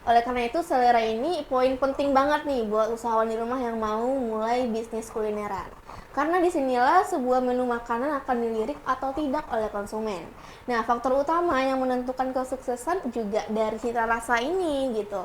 Oleh karena itu, selera ini poin penting banget nih buat usahawan di rumah yang mau mulai bisnis kulineran. Karena disinilah sebuah menu makanan akan dilirik atau tidak oleh konsumen. Nah, faktor utama yang menentukan kesuksesan juga dari cita rasa ini gitu.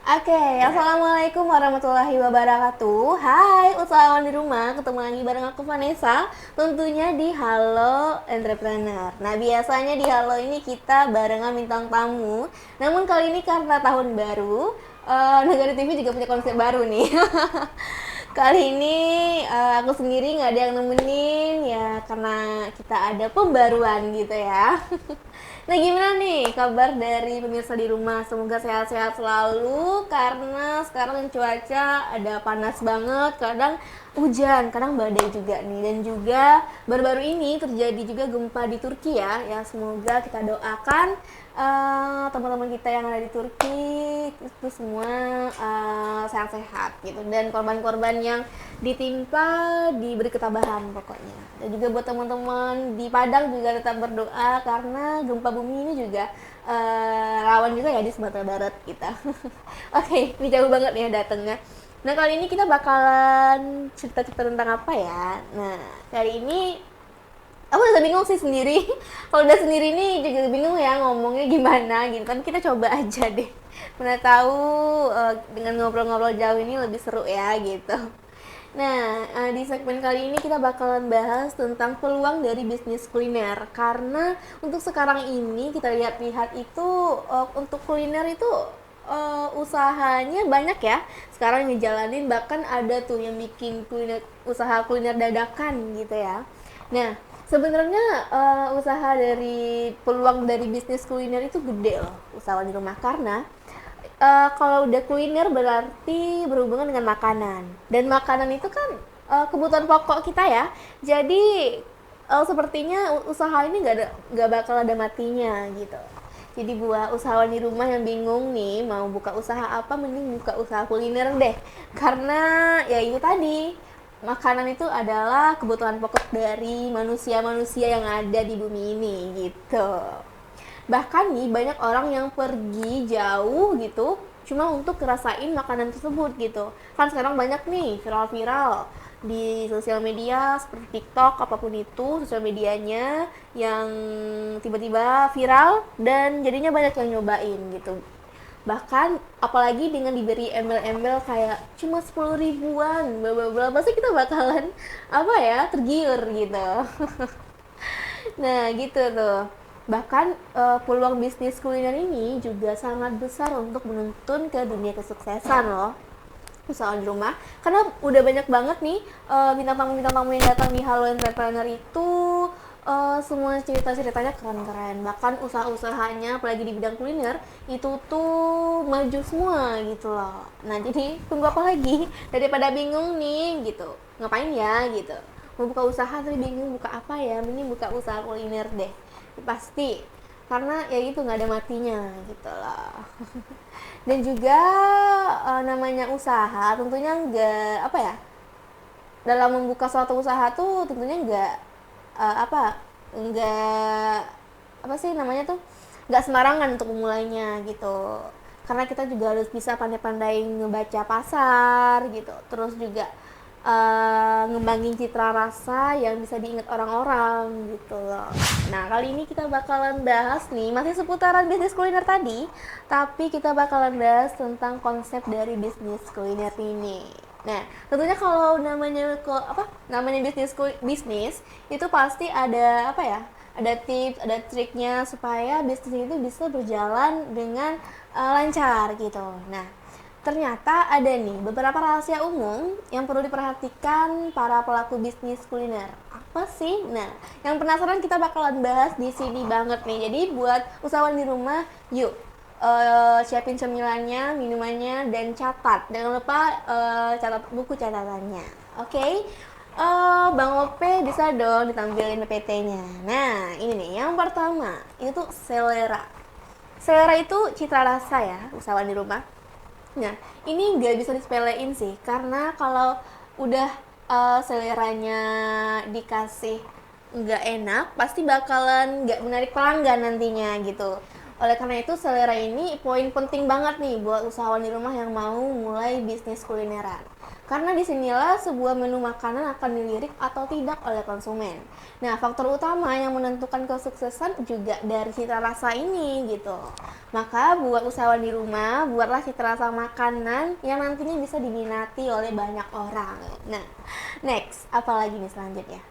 Oke, assalamualaikum warahmatullahi wabarakatuh. Hai, usahawan di rumah, ketemu lagi bareng aku Vanessa. Tentunya di Halo Entrepreneur. Nah, biasanya di Halo ini kita barengan bintang tamu. Namun kali ini karena tahun baru, Negara TV juga punya konsep baru nih. Kali ini aku sendiri nggak ada yang nemenin ya karena kita ada pembaruan gitu ya. Nah, gimana nih kabar dari pemirsa di rumah? Semoga sehat-sehat selalu karena sekarang cuaca ada panas banget, kadang hujan, kadang badai juga nih. Dan juga baru-baru ini terjadi juga gempa di Turki ya. Ya semoga kita doakan teman-teman kita yang ada di Turki itu semua sehat-sehat gitu, dan korban-korban yang ditimpa diberi ketabahan pokoknya. Dan juga buat teman-teman di Padang juga tetap berdoa karena gempa bumi ini juga rawan juga ya di Sumatera Barat kita. Oke, ini jauh banget ya datangnya. Nah, kali ini kita bakalan cerita-cerita tentang apa ya? Nah, kali ini aku udah bingung sih sendiri. Kalau udah sendiri nih juga bingung ya ngomongnya gimana gitu, tapi kita coba aja deh, mana tahu dengan ngobrol-ngobrol jauh ini lebih seru ya gitu. Nah, di segmen kali ini kita bakalan bahas tentang peluang dari bisnis kuliner, karena untuk sekarang ini kita lihat-lihat itu untuk kuliner itu usahanya banyak ya sekarang yang dijalanin, bahkan ada tuh yang bikin kuliner, usaha kuliner dadakan gitu ya. Nah, sebenarnya usaha dari peluang dari bisnis kuliner itu gede loh, usaha di rumah, karena kalau udah kuliner berarti berhubungan dengan makanan, dan makanan itu kan kebutuhan pokok kita ya. Jadi sepertinya usaha ini nggak bakal ada matinya gitu. Jadi buat usahawan di rumah yang bingung nih mau buka usaha apa, mending buka usaha kuliner deh. Karena ya itu tadi, makanan itu adalah kebutuhan pokok dari manusia-manusia yang ada di bumi ini gitu. Bahkan nih banyak orang yang pergi jauh gitu cuma untuk ngerasain makanan tersebut gitu. Kan sekarang banyak nih viral-viral di sosial media seperti TikTok, apapun itu sosial medianya, yang tiba-tiba viral dan jadinya banyak yang nyobain gitu. Bahkan apalagi dengan diberi embel-embel kayak cuma 10 ribuan bla bla bla, pasti kita bakalan apa ya, tergiur gitu. Nah, gitu tuh. Bahkan peluang bisnis kuliner ini juga sangat besar untuk menuntun ke dunia kesuksesan loh, usaha di rumah. Karena udah banyak banget nih bintang tamu yang datang di Halo Entrepreneur itu semua cerita-ceritanya keren-keren. Bahkan usaha-usahanya apalagi di bidang kuliner itu tuh maju semua gitu loh. Nah, jadi tunggu apa lagi? Daripada bingung nih gitu. Ngapain ya gitu. Mau buka usaha tapi bingung buka apa ya, mending buka usaha kuliner deh. Pasti, karena ya itu nggak ada matinya gitu loh. Dan juga namanya usaha tentunya nggak apa ya, dalam membuka suatu usaha tuh tentunya nggak apa, nggak apa sih namanya tuh, nggak sembarangan untuk memulainya gitu. Karena kita juga harus bisa pandai-pandai ngebaca pasar gitu, terus juga ngembangin citra rasa yang bisa diingat orang-orang gitu loh. Nah, kali ini kita bakalan bahas nih masih seputaran bisnis kuliner tadi, tapi kita bakalan bahas tentang konsep dari bisnis kuliner ini. Nah, tentunya kalau namanya bisnis itu pasti ada apa ya? Ada tips, ada triknya supaya bisnis itu bisa berjalan dengan lancar gitu. Nah, ternyata ada nih beberapa rahasia umum yang perlu diperhatikan para pelaku bisnis kuliner. Apa sih? Nah, yang penasaran kita bakalan bahas di sini banget nih. Jadi buat usahawan di rumah, yuk siapin cemilannya, minumannya, dan catat. Jangan lupa catat buku catatannya. Oke? Bang Ope bisa dong ditampilin PPT-nya. Nah, ini nih, yang pertama, itu selera. Selera itu citra rasa ya, usahawan di rumah. Nah, ini nggak bisa disepelein sih, karena kalau udah seleranya dikasih nggak enak, pasti bakalan nggak menarik pelanggan nantinya gitu. Oleh karena itu, selera ini poin penting banget nih buat usahawan di rumah yang mau mulai bisnis kulineran. Karena disinilah sebuah menu makanan akan dilirik atau tidak oleh konsumen. Nah, faktor utama yang menentukan kesuksesan juga dari cita rasa ini gitu. Maka buat usahawan di rumah, buatlah cita rasa makanan yang nantinya bisa diminati oleh banyak orang. Nah, next, apalagi nih selanjutnya?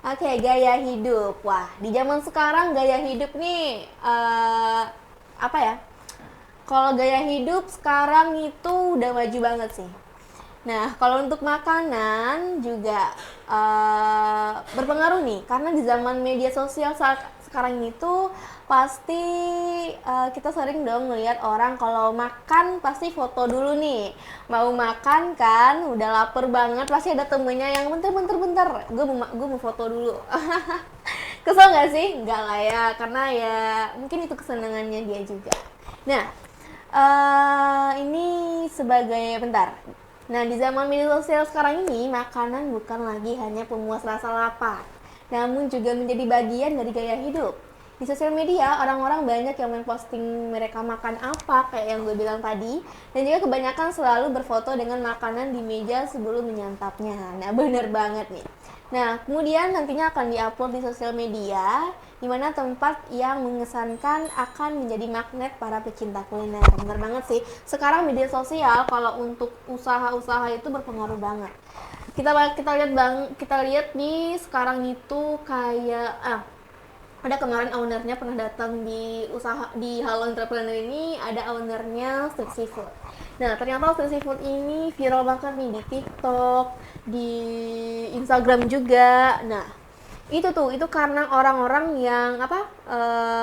Oke, gaya hidup. Wah, di zaman sekarang gaya hidup nih apa ya? Kalau gaya hidup sekarang itu udah maju banget sih. Nah, kalau untuk makanan juga berpengaruh nih, karena di zaman media sosial saat sekarang ini tuh pasti kita sering dong ngelihat orang kalau makan pasti foto dulu nih. Mau makan kan, udah lapar banget, pasti ada temennya yang bentar, gue mau foto dulu. Kesel nggak sih? Nggak lah ya, karena ya mungkin itu kesenangannya dia juga. Nah, ini sebagai bentar. Nah, di zaman media sosial sekarang ini, makanan bukan lagi hanya pemuas rasa lapar, namun juga menjadi bagian dari gaya hidup. Di sosial media, orang-orang banyak yang memposting mereka makan apa, kayak yang gue bilang tadi, dan juga kebanyakan selalu berfoto dengan makanan di meja sebelum menyantapnya. Nah, bener banget nih. Nah, kemudian nantinya akan diupload di sosial media, di mana tempat yang mengesankan akan menjadi magnet para pecinta kuliner. Bener banget sih. Sekarang media sosial kalau untuk usaha-usaha itu berpengaruh banget. Kita lihat nih sekarang itu kayak ada kemarin ownernya pernah datang di usaha di Halo Entrepreneur ini, ada ownernya street seafood. Nah, ternyata street seafood ini viral banget nih di TikTok, di Instagram juga. Nah, itu karena orang-orang yang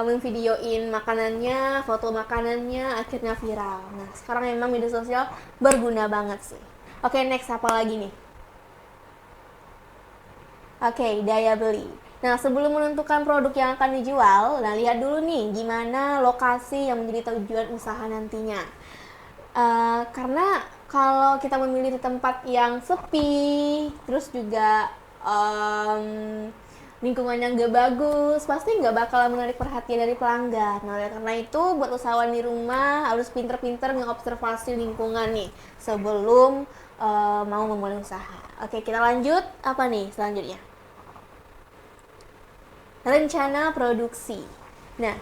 memvideoin makanannya, foto makanannya akhirnya viral. Nah, sekarang memang media sosial berguna banget sih. Oke, next apa lagi nih? Oke, daya beli. Nah, sebelum menentukan produk yang akan dijual, nah lihat dulu nih gimana lokasi yang menjadi tujuan usaha nantinya. Karena kalau kita memilih di tempat yang sepi, terus juga lingkungannya nggak bagus, pasti nggak bakalan menarik perhatian dari pelanggan. Nah, oleh karena itu buat usahawan di rumah harus pinter-pinter mengobservasi lingkungan nih sebelum mau memulai usaha. Oke, kita lanjut. Apa nih selanjutnya? Rencana produksi. Nah,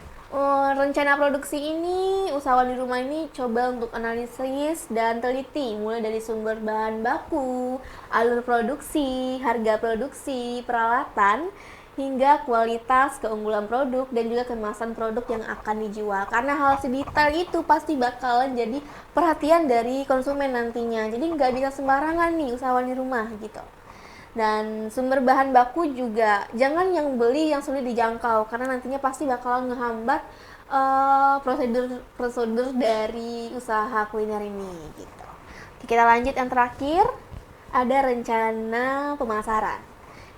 rencana produksi ini, usahawan di rumah ini coba untuk analisis dan teliti, mulai dari sumber bahan baku, alur produksi, harga produksi, peralatan, hingga kualitas, keunggulan produk, dan juga kemasan produk yang akan dijual. Karena hal sedetail itu pasti bakalan jadi perhatian dari konsumen nantinya. Jadi nggak bisa sembarangan nih usahawan di rumah gitu. Dan sumber bahan baku juga jangan yang beli yang sulit dijangkau, karena nantinya pasti bakal ngehambat prosedur dari usaha kuliner ini gitu. Oke, kita lanjut yang terakhir, ada rencana pemasaran.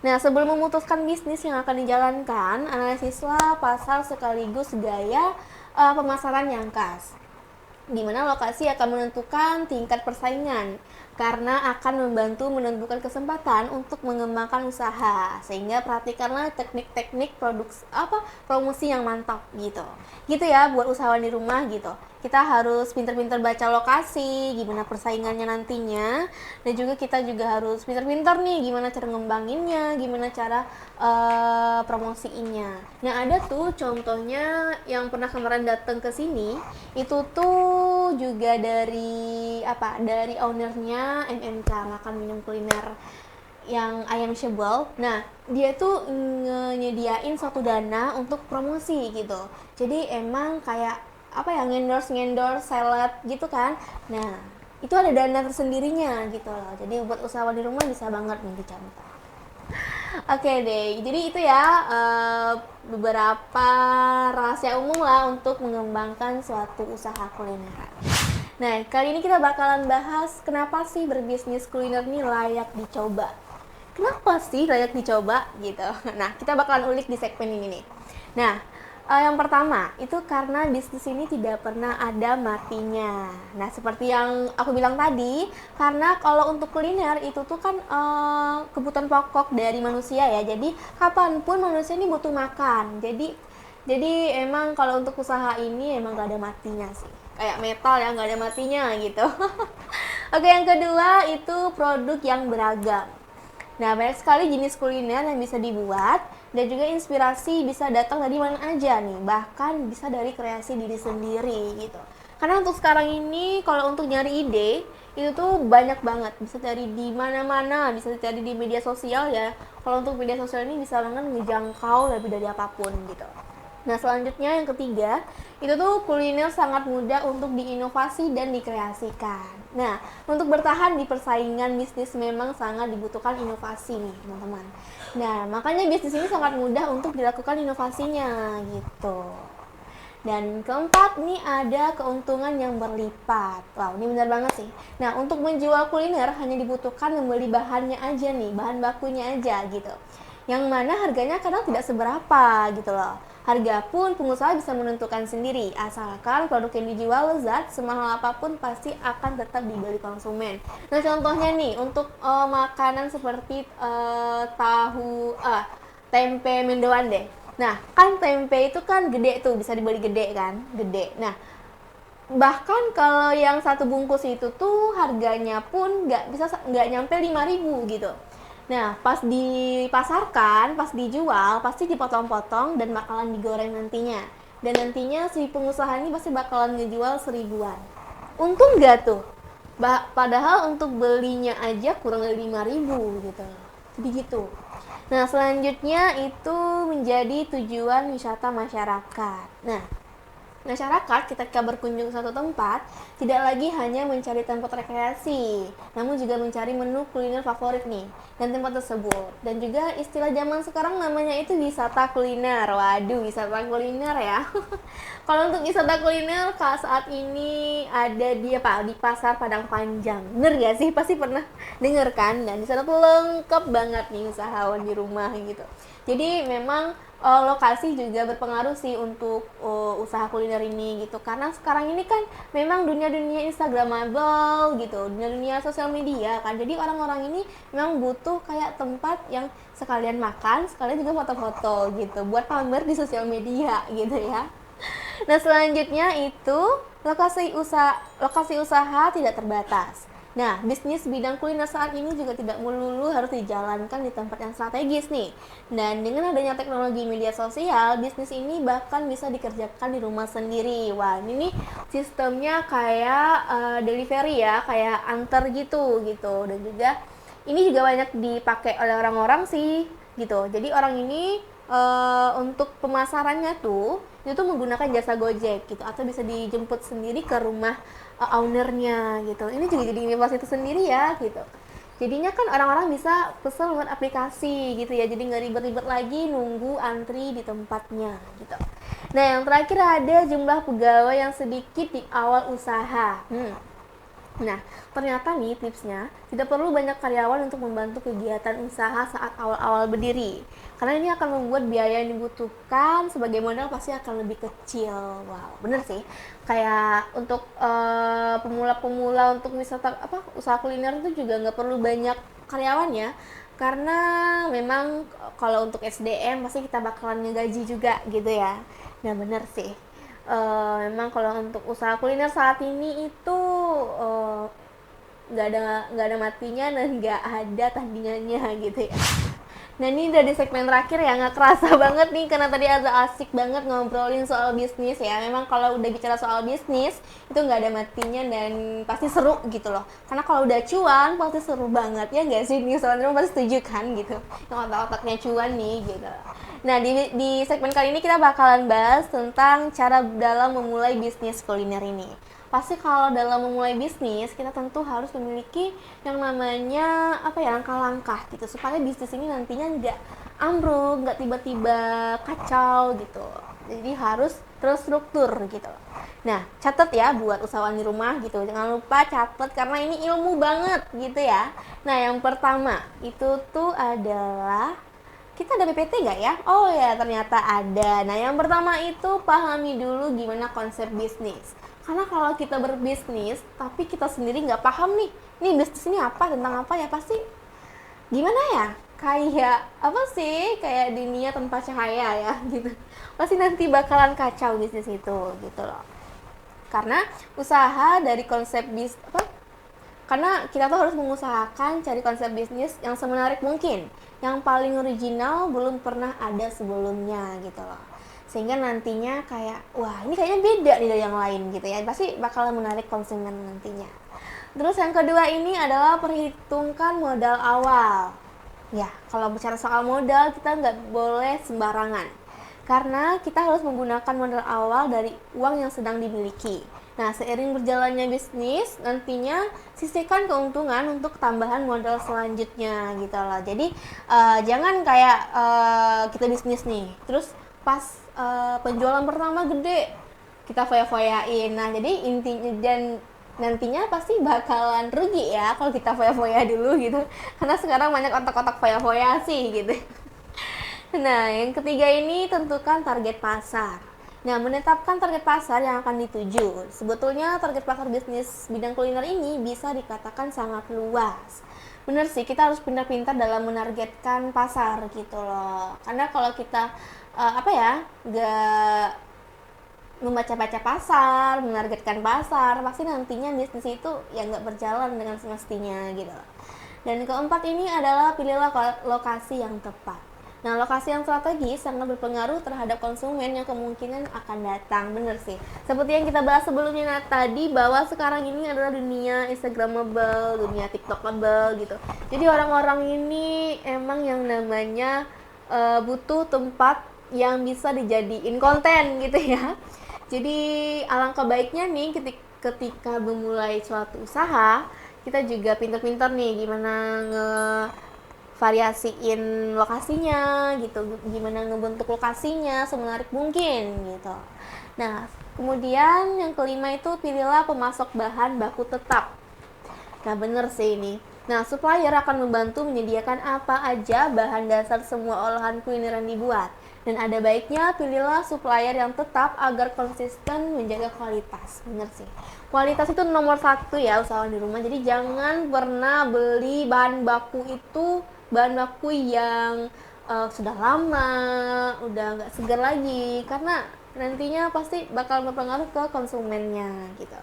Nah, sebelum memutuskan bisnis yang akan dijalankan, analisislah pasar sekaligus gaya pemasaran yang khas, di mana lokasi akan menentukan tingkat persaingan, karena akan membantu menentukan kesempatan untuk mengembangkan usaha. Sehingga perhatikanlah teknik-teknik promosi yang mantap gitu ya buat usahawan di rumah gitu. Kita harus pintar-pintar baca lokasi, gimana persaingannya nantinya, dan juga kita juga harus pintar-pintar nih gimana cara ngembanginnya, gimana cara promosiinnya. Nah, ada tuh contohnya yang pernah kemarin datang ke sini, itu tuh juga dari ownernya MMK, makan minum kuliner yang ayam shebol. Nah, dia tuh nyediain suatu dana untuk promosi gitu. Jadi emang kayak ngendorse salad gitu kan. Nah, itu ada dana tersendirinya gitu loh. Jadi buat usahawan di rumah bisa banget nih dicontoh. Oke deh, jadi itu ya beberapa rahasia umum lah untuk mengembangkan suatu usaha kulineran. Nah, kali ini kita bakalan bahas kenapa sih berbisnis kuliner ini layak dicoba. Kenapa sih layak dicoba gitu. Nah, kita bakalan ulik di segmen ini nih. Nah, yang pertama itu karena bisnis ini tidak pernah ada matinya. Nah, seperti yang aku bilang tadi, karena kalau untuk kuliner itu tuh kan kebutuhan pokok dari manusia ya. Jadi kapanpun manusia ini butuh makan. Jadi emang kalau untuk usaha ini emang gak ada matinya sih. Kayak metal ya gak ada matinya gitu. Oke, yang kedua itu produk yang beragam. Nah, banyak sekali jenis kuliner yang bisa dibuat dan juga inspirasi bisa datang dari mana aja nih, bahkan bisa dari kreasi diri sendiri gitu. Karena untuk sekarang ini kalau untuk nyari ide itu tuh banyak banget, bisa cari di mana-mana, bisa cari di media sosial ya. Kalau untuk media sosial ini bisa banget ngejangkau lebih dari apapun gitu. Nah, selanjutnya yang ketiga, itu tuh kuliner sangat mudah untuk diinovasi dan dikreasikan. Nah, untuk bertahan di persaingan bisnis memang sangat dibutuhkan inovasi nih, teman-teman. Nah, makanya bisnis ini sangat mudah untuk dilakukan inovasinya gitu. Dan keempat, nih ada keuntungan yang berlipat. Wow, ini benar banget sih. Nah, untuk menjual kuliner hanya dibutuhkan membeli bahannya aja nih, bahan bakunya aja gitu. Yang mana harganya kadang tidak seberapa gitu loh. Harga pun pengusaha bisa menentukan sendiri, asalkan produk yang dijual lezat, semahal apapun pasti akan tetap dibeli konsumen. Nah, contohnya nih, untuk makanan seperti tempe mendoan deh. Nah, kan tempe itu kan gede tuh, bisa dibeli gede kan, gede. Nah, bahkan kalau yang satu bungkus itu tuh harganya pun nggak nyampe 5.000 gitu. Nah, pas dipasarkan, pas dijual, pasti dipotong-potong dan bakalan digoreng nantinya. Dan nantinya si pengusaha ini pasti bakalan ngejual 1.000-an. Untung nggak tuh? Padahal untuk belinya aja kurang dari 5.000 gitu. Jadi gitu. Nah, selanjutnya itu menjadi tujuan wisata masyarakat. Nah, masyarakat ketika berkunjung ke suatu tempat tidak lagi hanya mencari tempat rekreasi, namun juga mencari menu kuliner favorit nih dan tempat tersebut. Dan juga istilah zaman sekarang namanya itu wisata kuliner. Waduh, wisata kuliner ya. Kalau untuk wisata kuliner saat ini ada di Pasar Padang Panjang. Bener gak sih? Pasti pernah denger kan? Dan di sana tuh lengkap banget nih usahawan di rumah gitu. Jadi memang lokasi juga berpengaruh sih untuk usaha kuliner ini gitu, karena sekarang ini kan memang dunia instagramable gitu, dunia sosial media kan, jadi orang-orang ini memang butuh kayak tempat yang sekalian makan, sekalian juga foto-foto gitu buat pamer di sosial media gitu ya. Nah, selanjutnya itu lokasi usaha tidak terbatas. Nah, bisnis bidang kuliner saat ini juga tidak melulu harus dijalankan di tempat yang strategis nih. Dan dengan adanya teknologi media sosial, bisnis ini bahkan bisa dikerjakan di rumah sendiri. Wah, ini nih sistemnya kayak delivery ya, kayak antar gitu. Dan juga ini juga banyak dipakai oleh orang-orang sih gitu. Jadi orang ini untuk pemasarannya tuh itu menggunakan jasa Gojek gitu, atau bisa dijemput sendiri ke rumah ownernya gitu. Ini juga jadi inovasi itu sendiri ya gitu. Jadinya kan orang-orang bisa pesan lewat aplikasi gitu ya, jadi nggak ribet-ribet lagi nunggu antri di tempatnya gitu. Nah, yang terakhir ada jumlah pegawai yang sedikit di awal usaha. Nah, ternyata nih tipsnya, tidak perlu banyak karyawan untuk membantu kegiatan usaha saat awal-awal berdiri. Karena ini akan membuat biaya yang dibutuhkan sebagai modal pasti akan lebih kecil. Wow, bener sih. Kayak untuk pemula-pemula untuk usaha kuliner itu juga nggak perlu banyak karyawan ya. Karena memang kalau untuk SDM pasti kita bakalan ngegaji juga gitu ya. Nah, bener sih. Memang kalau untuk usaha kuliner saat ini itu nggak ada matinya dan nggak ada tandingannya gitu ya. Nah, ini udah di segmen terakhir ya, nggak kerasa banget nih karena tadi ada asik banget ngobrolin soal bisnis ya. Memang kalau udah bicara soal bisnis itu nggak ada matinya dan pasti seru gitu loh. Karena kalau udah cuan pasti seru banget ya nggak sih? Nih soalnya pasti setuju kan gitu. Yang otak-otaknya cuan nih gitu. Nah, di segmen kali ini kita bakalan bahas tentang cara dalam memulai bisnis kuliner ini. Pasti kalau dalam memulai bisnis kita tentu harus memiliki yang namanya langkah-langkah gitu supaya bisnis ini nantinya nggak ambruk, nggak tiba-tiba kacau gitu. Jadi harus terstruktur gitu. Nah, catat ya buat usahawan di rumah gitu. Jangan lupa catat karena ini ilmu banget gitu ya. Nah, yang pertama itu tuh adalah kita ada PPT nggak ya? Oh ya, ternyata ada. Nah, yang pertama itu pahami dulu gimana konsep bisnis. Karena kalau kita berbisnis, tapi kita sendiri nggak paham nih bisnis ini apa, tentang apa ya, pasti gimana ya? Kayak apa sih? Kayak dunia tanpa cahaya ya gitu. Pasti nanti bakalan kacau bisnis itu gitu loh. Karena usaha dari konsep karena kita tuh harus mengusahakan cari konsep bisnis yang semenarik mungkin, yang paling original belum pernah ada sebelumnya gitu loh, sehingga nantinya kayak wah ini kayaknya beda nih dari yang lain gitu ya, pasti bakalan menarik konsumen nantinya. Terus yang kedua ini adalah perhitungkan modal awal. Ya, kalau bicara soal modal kita nggak boleh sembarangan karena kita harus menggunakan modal awal dari uang yang sedang dimiliki. Nah, seiring berjalannya bisnis, nantinya sisihkan keuntungan untuk tambahan modal selanjutnya gitu loh. Jadi jangan kayak kita bisnis nih, terus pas penjualan pertama gede, kita foya-foyain. Nah, jadi intinya dan nantinya pasti bakalan rugi ya kalau kita foya-foya dulu gitu. Karena sekarang banyak otak-otak foya-foya sih gitu. Nah, yang ketiga ini tentukan target pasar. Nah, menetapkan target pasar yang akan dituju. Sebetulnya target pasar bisnis bidang kuliner ini bisa dikatakan sangat luas. Bener sih, kita harus pintar-pintar dalam menargetkan pasar gitu loh. Karena kalau kita nggak membaca-baca pasar, menargetkan pasar, pasti nantinya bisnis itu ya nggak berjalan dengan semestinya gitu loh. Dan keempat ini adalah pilihlah lokasi yang tepat. Nah, lokasi yang strategis sangat berpengaruh terhadap konsumen yang kemungkinan akan datang. Bener sih. Seperti yang kita bahas sebelumnya tadi, bahwa sekarang ini adalah dunia Instagramable, dunia TikTokable gitu. Jadi orang-orang ini emang yang namanya butuh tempat yang bisa dijadiin konten gitu ya. Jadi alangkah baiknya nih ketika memulai suatu usaha, kita juga pintar-pintar nih gimana variasiin lokasinya gitu, gimana ngebentuk lokasinya semenarik mungkin gitu. Nah, kemudian yang kelima itu pilihlah pemasok bahan baku tetap. Nah, bener sih ini. Nah, supplier akan membantu menyediakan apa aja bahan dasar semua olahan kuliner yang dibuat. Dan ada baiknya pilihlah supplier yang tetap agar konsisten menjaga kualitas. Bener sih. Kualitas itu nomor satu ya usahawan di rumah. Jadi jangan pernah beli bahan baku yang sudah lama, udah nggak segar lagi, karena nantinya pasti bakal berpengaruh ke konsumennya gitu.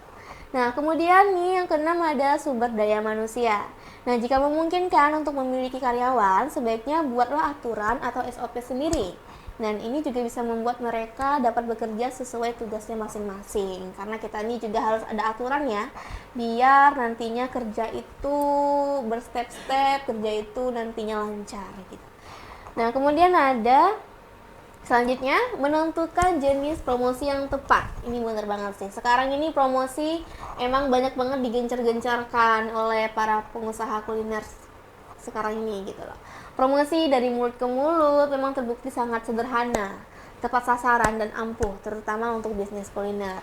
Nah, kemudian nih yang keenam ada sumber daya manusia. Nah, jika memungkinkan untuk memiliki karyawan, sebaiknya buatlah aturan atau SOP sendiri. Dan ini juga bisa membuat mereka dapat bekerja sesuai tugasnya masing-masing. Karena kita ini juga harus ada aturan ya, biar nantinya kerja itu berstep-step, kerja itu nantinya lancar gitu. Nah, kemudian ada selanjutnya, menentukan jenis promosi yang tepat. Ini bener banget sih. Sekarang ini promosi emang banyak banget digencar-gencarkan oleh para pengusaha kuliner sekarang ini gitu loh. Promosi dari mulut ke mulut memang terbukti sangat sederhana, tepat sasaran dan ampuh, terutama untuk bisnis kuliner.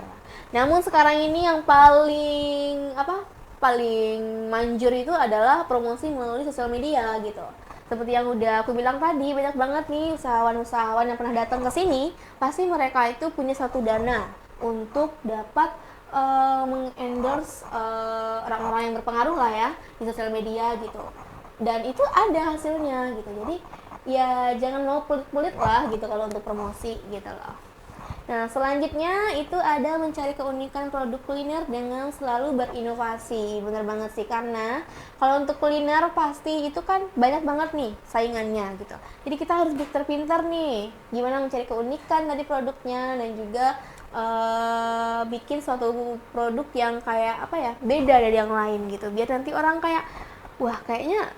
Namun sekarang ini yang paling manjur itu adalah promosi melalui sosial media gitu. Seperti yang udah aku bilang tadi, banyak banget nih usahawan-usahawan yang pernah datang ke sini, pasti mereka itu punya satu dana untuk dapat mengendorse orang-orang yang berpengaruh lah ya di sosial media gitu. Dan itu ada hasilnya gitu. Jadi ya jangan mau pelit-pelit lah gitu kalau untuk promosi gitu loh. Nah, selanjutnya itu ada mencari keunikan produk kuliner dengan selalu berinovasi. Bener banget sih, karena kalau untuk kuliner pasti itu kan banyak banget nih saingannya gitu. Jadi kita harus pintar-pintar nih gimana mencari keunikan dari produknya, dan juga bikin suatu produk yang kayak beda dari yang lain gitu. Biar nanti orang kayak wah kayaknya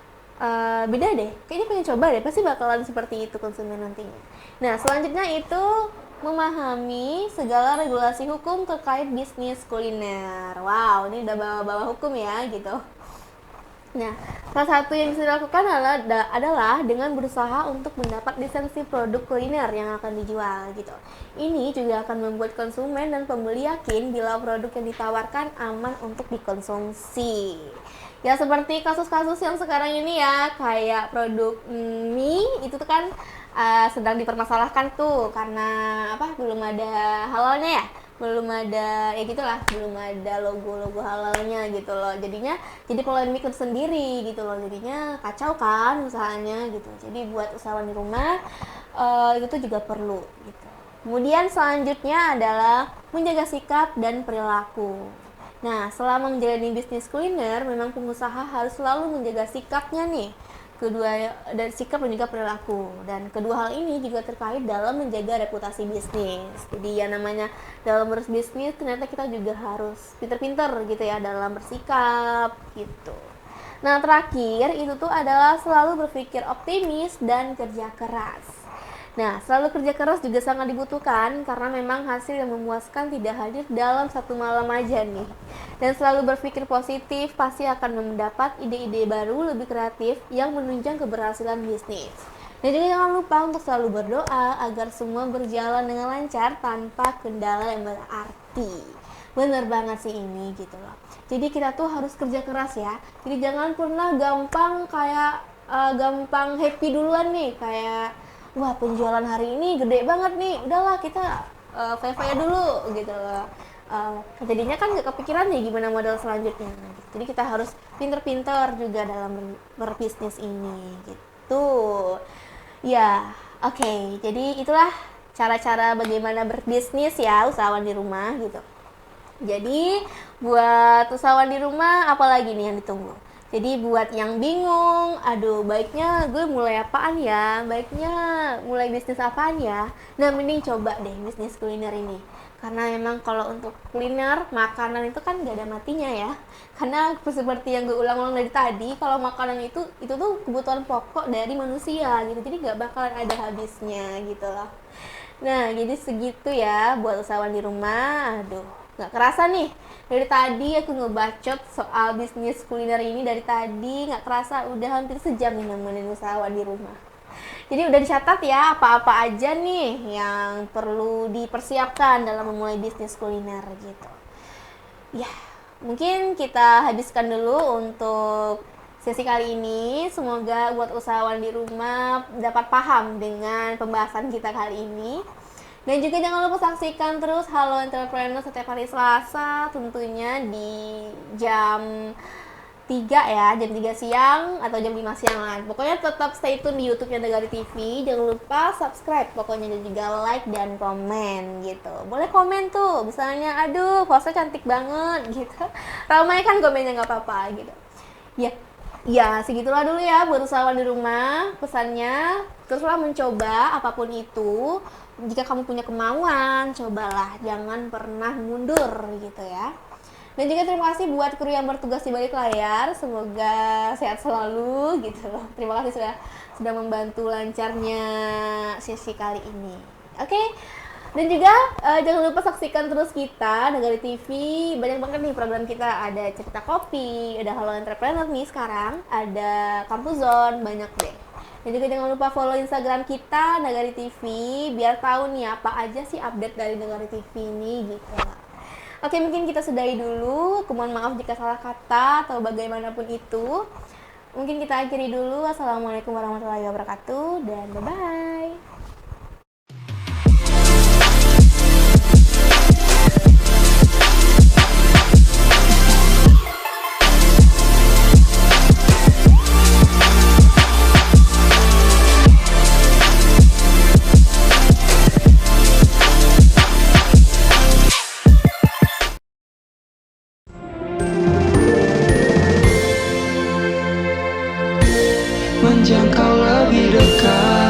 beda deh, kayaknya pengen coba deh, pasti bakalan seperti itu konsumen nantinya. Nah, selanjutnya itu memahami segala regulasi hukum terkait bisnis kuliner. Wow, ini udah bawa-bawa hukum ya gitu. Nah, salah satu yang bisa dilakukan adalah dengan berusaha untuk mendapat lisensi produk kuliner yang akan dijual gitu. Ini juga akan membuat konsumen dan pembeli yakin bila produk yang ditawarkan aman untuk dikonsumsi. Ya seperti kasus-kasus yang sekarang ini ya, kayak produk mie itu tuh kan sedang dipermasalahkan tuh karena apa? Belum ada halalnya ya, belum ada ya gitulah, belum ada logo-logo halalnya gitu loh, jadinya jadi polemik sendiri gitu loh, jadinya kacau kan usahanya gitu. Jadi buat usahawan di rumah itu tuh juga perlu gitu. Kemudian selanjutnya adalah menjaga sikap dan perilaku. Nah, selama menjalani bisnis kuliner, memang pengusaha harus selalu menjaga sikapnya nih. Kedua, dan sikap dan juga perilaku. Dan kedua hal ini juga terkait dalam menjaga reputasi bisnis. Jadi ya namanya dalam berbisnis ternyata kita juga harus pinter-pinter gitu ya dalam bersikap gitu. Nah, terakhir itu tuh adalah selalu berpikir optimis dan kerja keras. Nah, selalu kerja keras juga sangat dibutuhkan karena memang hasil yang memuaskan tidak hadir dalam satu malam aja nih. Dan selalu berpikir positif pasti akan mendapat ide-ide baru lebih kreatif yang menunjang keberhasilan bisnis. Dan juga jangan lupa untuk selalu berdoa agar semua berjalan dengan lancar tanpa kendala yang berarti. Bener banget sih ini gitu loh. Jadi kita tuh harus kerja keras ya. Jadi jangan pernah gampang kayak gampang happy duluan nih, kayak wah penjualan hari ini gede banget nih, udahlah kita faya-faya dulu gitu loh. Jadinya kan gak kepikiran nih gimana modal selanjutnya. Jadi kita harus pinter-pinter juga dalam berbisnis ini gitu. Ya, oke. Jadi itulah cara-cara bagaimana berbisnis ya usahawan di rumah gitu. Jadi buat usahawan di rumah apalagi nih yang ditunggu? Jadi buat yang bingung, aduh baiknya gue mulai apaan ya, baiknya mulai bisnis apaan ya. Nah mending coba deh bisnis kuliner ini. Karena memang kalau untuk kuliner, makanan itu kan gak ada matinya ya. Karena seperti yang gue ulang-ulang dari tadi, kalau makanan itu tuh kebutuhan pokok dari manusia gitu. Jadi gak bakalan ada habisnya gitu loh. Nah jadi segitu ya buat usahawan di rumah. Aduh gak kerasa nih, dari tadi aku ngebacot soal bisnis kuliner ini, dari tadi gak kerasa udah hampir sejam nih nemenin usahawan di rumah. Jadi udah dicatat ya apa-apa aja nih yang perlu dipersiapkan dalam memulai bisnis kuliner gitu. Ya mungkin kita habiskan dulu untuk sesi kali ini. Semoga buat usahawan di rumah dapat paham dengan pembahasan kita kali ini. Dan juga jangan lupa saksikan terus Halo Entrepreneur setiap hari Selasa, tentunya di jam 3 ya, jam 3 siang atau jam 5 siang lah. Pokoknya tetap stay tune di YouTube-nya Nagari TV. Jangan lupa subscribe pokoknya, dan juga like dan komen gitu. Boleh komen tuh, misalnya aduh hostnya cantik banget gitu. Ramai kan komennya, nggak apa-apa gitu. Ya segitulah dulu ya buat usahawan di rumah. Pesannya, teruslah mencoba apapun itu. Jika kamu punya kemauan, cobalah, jangan pernah mundur gitu ya. Dan juga terima kasih buat kru yang bertugas di balik layar, semoga sehat selalu gitu loh. Terima kasih sudah membantu lancarnya sesi kali ini. Oke. Dan juga jangan lupa saksikan terus kita Nagari TV, banyak banget nih program kita, ada cerita kopi, ada Halo Entrepreneur nih sekarang, ada Kampus Zone, banyak deh. Dan juga jangan lupa follow Instagram kita Nagari TV biar tahu nih apa aja sih update dari Nagari TV ini gitu. Oke, mungkin kita sudahi dulu. Mohon maaf jika salah kata atau bagaimanapun itu. Mungkin kita akhiri dulu. Assalamualaikum warahmatullahi wabarakatuh dan bye-bye. Menjangkau lebih dekat.